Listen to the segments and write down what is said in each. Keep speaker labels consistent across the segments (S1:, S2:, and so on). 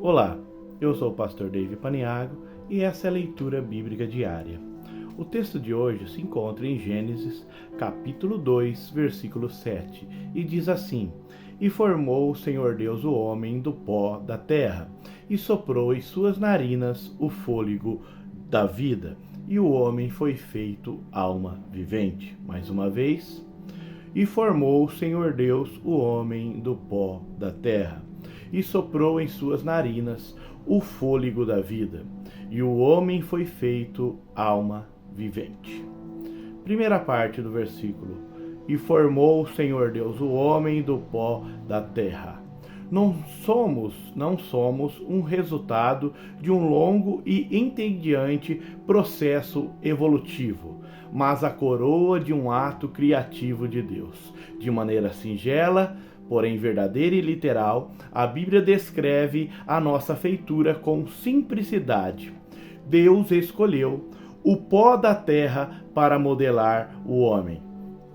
S1: Olá, eu sou o pastor David Paniago e essa é a leitura bíblica diária. O texto de hoje se encontra em Gênesis, capítulo 2, versículo 7, e diz assim: E formou o Senhor Deus o homem do pó da terra, e soprou em suas narinas o fôlego da vida, e o homem foi feito alma vivente. Mais uma vez, e formou o Senhor Deus o homem do pó da terra, e soprou em suas narinas o fôlego da vida, e o homem foi feito alma vivente. Primeira parte do versículo: E formou o Senhor Deus o homem do pó da terra. Não somos um resultado de um longo e entediante processo evolutivo, mas a coroa de um ato criativo de Deus. De maneira singela, porém verdadeira e literal, a Bíblia descreve a nossa feitura com simplicidade. Deus escolheu o pó da terra para modelar o homem.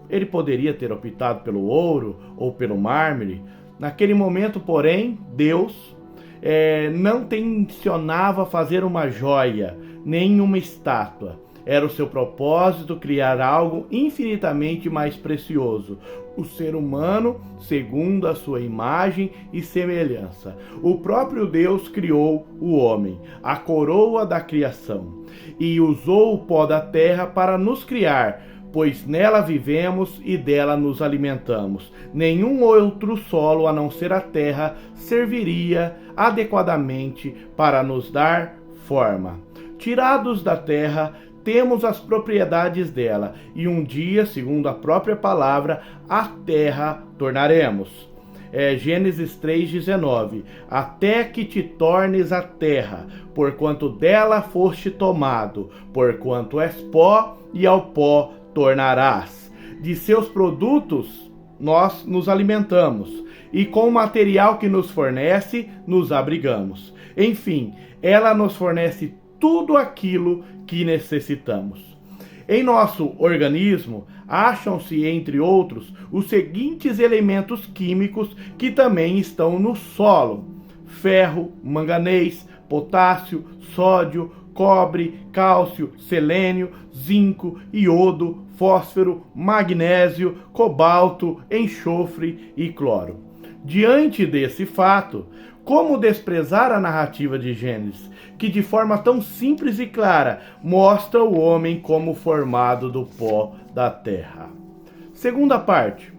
S1: Ele poderia ter optado pelo ouro ou pelo mármore. Naquele momento, porém, Deus não tensionava fazer uma joia, nem uma estátua. Era o seu propósito criar algo infinitamente mais precioso, o ser humano segundo a sua imagem e semelhança. O próprio Deus criou o homem, a coroa da criação, e usou o pó da terra para nos criar, pois nela vivemos e dela nos alimentamos. Nenhum outro solo a não ser a terra serviria adequadamente para nos dar forma. Tirados da terra, temos as propriedades dela, e um dia, segundo a própria palavra, a terra tornaremos. Gênesis 3,19: Até que te tornes a terra, porquanto dela foste tomado, porquanto és pó, e ao pó tornarás. De seus produtos nós nos alimentamos, e com o material que nos fornece, nos abrigamos. Enfim, ela nos fornece tudo aquilo que necessitamos. Em nosso organismo, acham-se, entre outros, os seguintes elementos químicos que também estão no solo: ferro, manganês, potássio, sódio, cobre, cálcio, selênio, zinco, iodo, fósforo, magnésio, cobalto, enxofre e cloro. Diante desse fato, como desprezar a narrativa de Gênesis, que de forma tão simples e clara mostra o homem como formado do pó da terra? Segunda parte: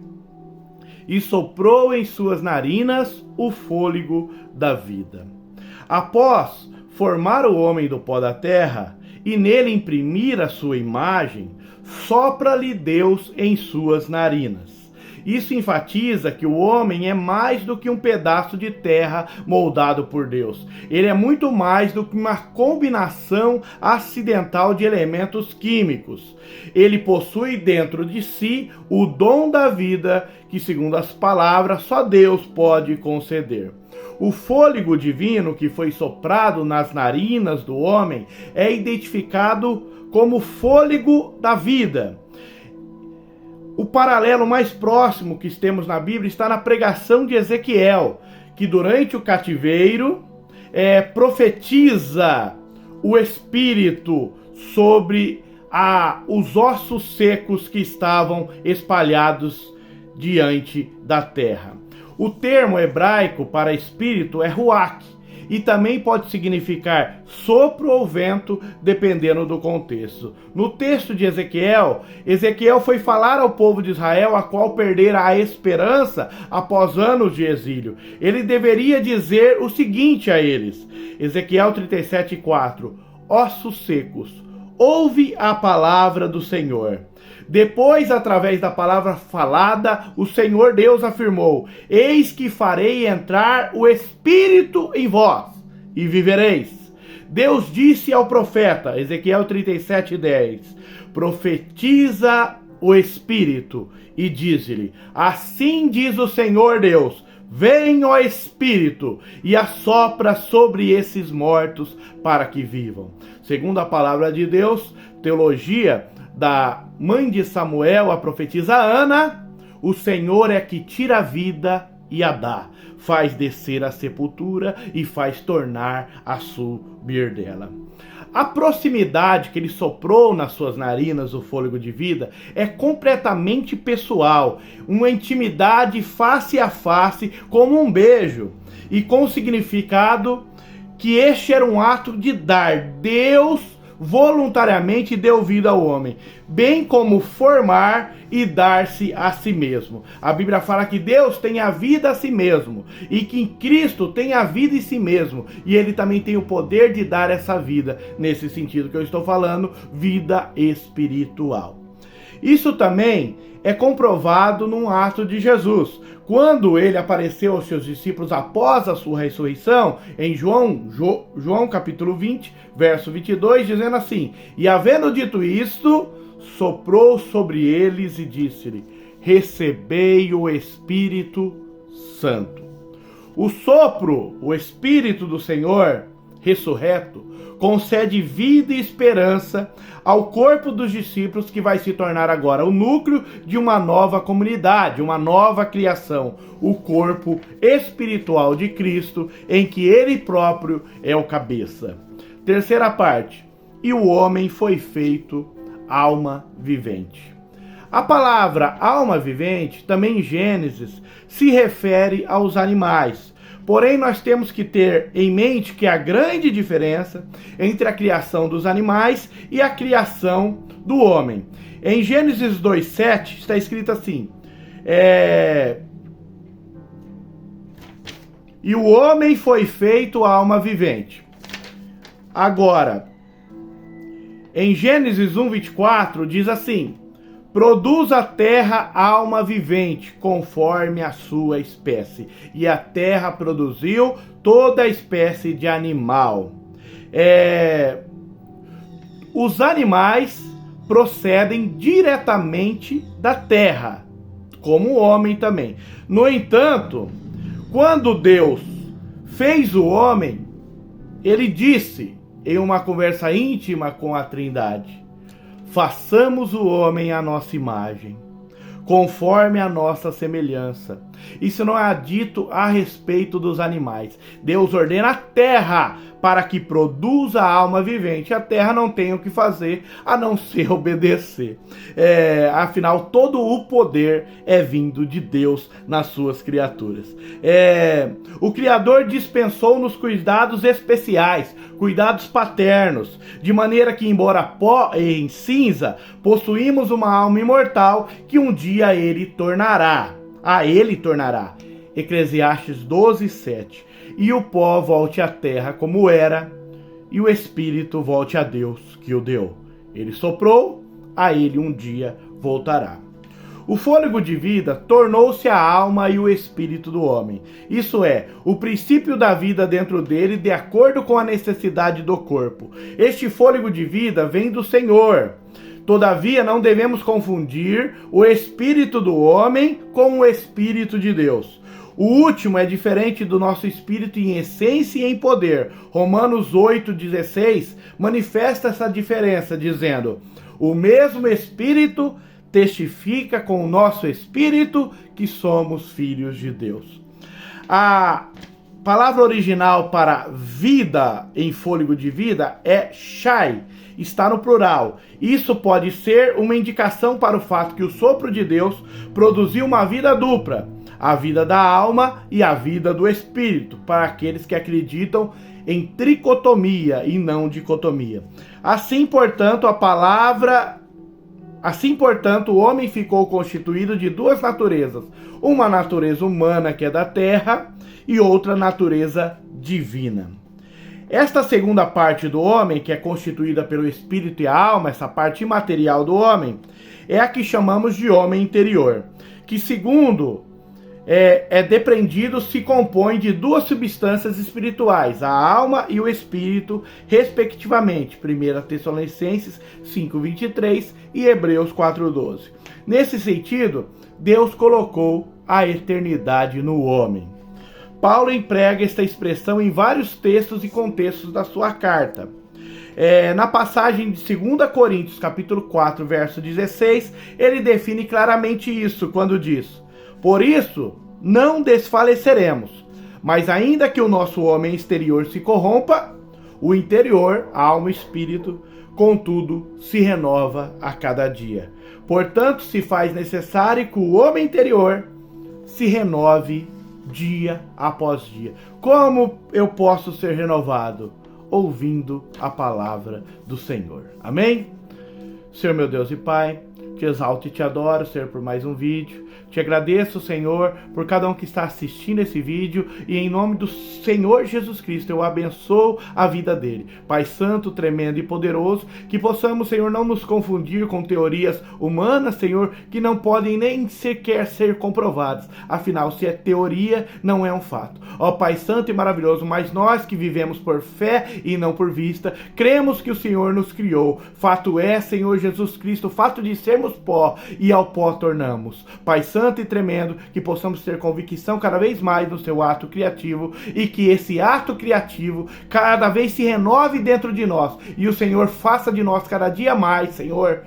S1: E soprou em suas narinas o fôlego da vida. Após formar o homem do pó da terra e nele imprimir a sua imagem, sopra-lhe Deus em suas narinas. Isso enfatiza que o homem é mais do que um pedaço de terra moldado por Deus. Ele é muito mais do que uma combinação acidental de elementos químicos. Ele possui dentro de si o dom da vida que, segundo as palavras, só Deus pode conceder. O fôlego divino que foi soprado nas narinas do homem é identificado como fôlego da vida. O paralelo mais próximo que temos na Bíblia está na pregação de Ezequiel, que durante o cativeiro profetiza o Espírito sobre os ossos secos que estavam espalhados diante da terra. O termo hebraico para espírito é ruach, e também pode significar sopro ou vento, dependendo do contexto. No texto de Ezequiel, Ezequiel foi falar ao povo de Israel, a qual perdera a esperança após anos de exílio. Ele deveria dizer o seguinte a eles: Ezequiel 37:4: Ossos secos, ouve a palavra do Senhor. Depois, através da palavra falada, o Senhor Deus afirmou: Eis que farei entrar o Espírito em vós, e vivereis. Deus disse ao profeta, Ezequiel 37:10, profetiza o Espírito, e diz-lhe: Assim diz o Senhor Deus, vem, ó Espírito, e assopra sobre esses mortos para que vivam. Segundo a palavra de Deus, teologia da mãe de Samuel, a profetisa Ana, o Senhor é que tira a vida e a dá, faz descer à sepultura e faz tornar a subir dela. A proximidade que ele soprou nas suas narinas, o fôlego de vida, é completamente pessoal, uma intimidade face a face, como um beijo, e com o significado que este era um ato de dar. Deus voluntariamente deu vida ao homem, bem como formar e dar-se a si mesmo. A Bíblia fala que Deus tem a vida a si mesmo e que em Cristo tem a vida em si mesmo, e ele também tem o poder de dar essa vida, nesse sentido que eu estou falando, vida espiritual. Isso também é comprovado num ato de Jesus. Quando ele apareceu aos seus discípulos após a sua ressurreição, em João capítulo 20, verso 22, dizendo assim: e havendo dito isto, soprou sobre eles e disse-lhe: recebei o Espírito Santo. O sopro, o Espírito do Senhor ressurreto, concede vida e esperança ao corpo dos discípulos, que vai se tornar agora o núcleo de uma nova comunidade, uma nova criação, o corpo espiritual de Cristo, em que ele próprio é o cabeça. Terceira parte: e o homem foi feito alma vivente. A palavra alma vivente, também em Gênesis, se refere aos animais. Porém, nós temos que ter em mente que há grande diferença entre a criação dos animais e a criação do homem. Em Gênesis 2:7 está escrito assim: e o homem foi feito alma vivente. Agora, em Gênesis 1:24 diz assim: produz a terra alma vivente, conforme a sua espécie. E a terra produziu toda a espécie de animal. Os animais procedem diretamente da terra, como o homem também. No entanto, quando Deus fez o homem, ele disse, em uma conversa íntima com a Trindade: façamos o homem à nossa imagem, conforme a nossa semelhança. Isso não é dito a respeito dos animais. Deus ordena a terra para que produza a alma vivente. A terra não tem o que fazer a não ser obedecer. Afinal, todo o poder é vindo de Deus nas suas criaturas. O Criador dispensou-nos cuidados especiais, cuidados paternos, de maneira que, embora pó em cinza, possuímos uma alma imortal que um dia ele tornará. Eclesiastes 12:7. E o pó volte à terra como era, e o espírito volte a Deus que o deu. Ele soprou, a ele um dia voltará. O fôlego de vida tornou-se a alma e o espírito do homem. Isso é, o princípio da vida dentro dele, de acordo com a necessidade do corpo. Este fôlego de vida vem do Senhor. Todavia, não devemos confundir o espírito do homem com o espírito de Deus. O último é diferente do nosso espírito em essência e em poder. Romanos 8,16 manifesta essa diferença, dizendo: o mesmo Espírito testifica com o nosso espírito que somos filhos de Deus. A palavra original para vida em fôlego de vida é shai, está no plural. Isso pode ser uma indicação para o fato que o sopro de Deus produziu uma vida dupla, a vida da alma e a vida do espírito, para aqueles que acreditam em tricotomia e não dicotomia. Assim, portanto, o homem ficou constituído de duas naturezas, uma natureza humana, que é da terra, e outra natureza divina. Esta segunda parte do homem, que é constituída pelo espírito e a alma, essa parte imaterial do homem, é a que chamamos de homem interior, que, segundo depreendido, se compõe de duas substâncias espirituais, a alma e o espírito, respectivamente, 1 Tessalonicenses 5:23 e Hebreus 4:12. Nesse sentido, Deus colocou a eternidade no homem. Paulo emprega esta expressão em vários textos e contextos da sua carta. Na passagem de 2 Coríntios, capítulo 4, verso 16, ele define claramente isso, quando diz: por isso, não desfaleceremos. Mas ainda que o nosso homem exterior se corrompa, o interior, alma e espírito, contudo, se renova a cada dia. Portanto, se faz necessário que o homem interior se renove dia após dia. Como eu posso ser renovado? Ouvindo a palavra do Senhor. Amém? Senhor meu Deus e Pai, te exalto e te adoro, Senhor, por mais um vídeo. Te agradeço, Senhor, por cada um que está assistindo esse vídeo, e em nome do Senhor Jesus Cristo eu abençoo a vida dele. Pai Santo, tremendo e poderoso, que possamos, Senhor, não nos confundir com teorias humanas, Senhor, que não podem nem sequer ser comprovadas. Afinal, se é teoria, não é um fato. Ó Pai Santo e maravilhoso, mas nós que vivemos por fé e não por vista, cremos que o Senhor nos criou. Fato é, Senhor Jesus Cristo, o fato de sermos pó e ao pó tornamos. Pai Santo e tremendo, que possamos ter convicção cada vez mais no seu ato criativo, e que esse ato criativo cada vez se renove dentro de nós, e o Senhor faça de nós cada dia mais, Senhor,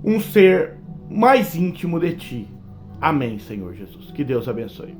S1: um ser mais íntimo de Ti. Amém, Senhor Jesus. Que Deus abençoe.